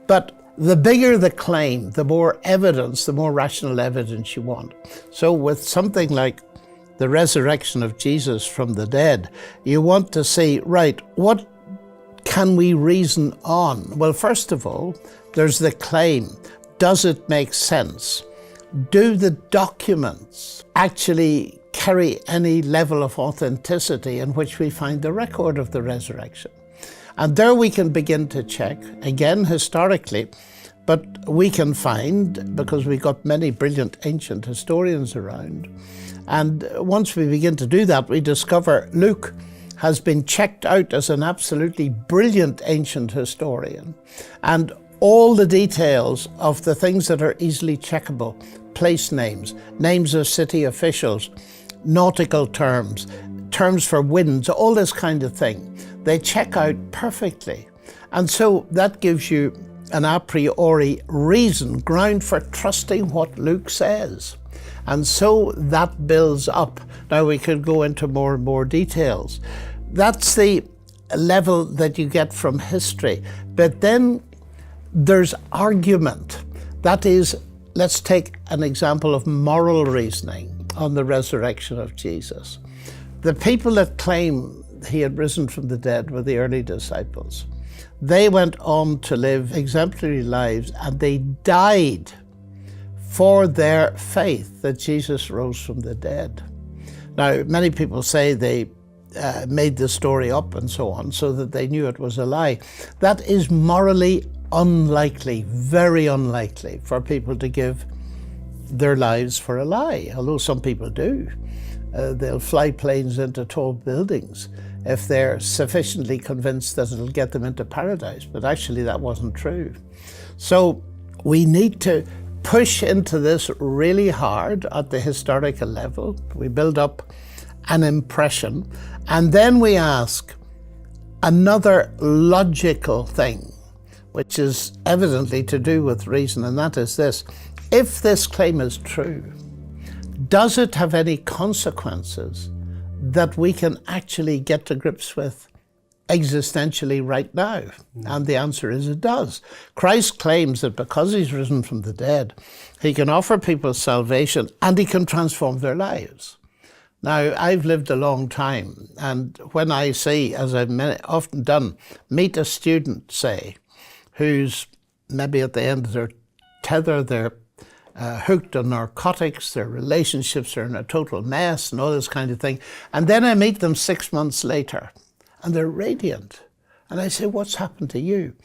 But the bigger the claim, the more evidence, the more rational evidence you want. So with something like the resurrection of Jesus from the dead, you want to see, right, what can we reason on? Well, first of all, there's the claim. Does it make sense? Do the documents actually carry any level of authenticity in which we find the record of the resurrection? And there we can begin to check, again, historically, but we can find, because we've got many brilliant ancient historians around, and once we begin to do that, we discover Luke has been checked out as an absolutely brilliant ancient historian. And all the details of the things that are easily checkable, place names, names of city officials, nautical terms, terms for winds, all this kind of thing, they check out perfectly. And so that gives you an a priori reason, ground for trusting what Luke says. And so that builds up. Now we could go into more and more details. That's the level that you get from history. But then there's argument. That is, let's take an example of moral reasoning on the resurrection of Jesus. The people that claim he had risen from the dead were the early disciples. They went on to live exemplary lives, and they died for their faith that Jesus rose from the dead. Now, many people say they made the story up and so on, so that they knew it was a lie. That is morally unlikely, very unlikely, for people to give their lives for a lie, although some people do. They'll fly planes into tall buildings if they're sufficiently convinced that it'll get them into paradise, but actually that wasn't true. So we need to push into this really hard at the historical level. We build up an impression, and then we ask another logical thing, which is evidently to do with reason, and that is this: if this claim is true, does it have any consequences that we can actually get to grips with existentially right now? And the answer is it does. Christ claims that because he's risen from the dead, he can offer people salvation and he can transform their lives. Now, I've lived a long time, and when I see, as I've often done, meet a student, say, who's maybe at the end of their tether, they're hooked on narcotics, their relationships are in a total mess and all this kind of thing. And then I meet them 6 months later and they're radiant. And I say, what's happened to you?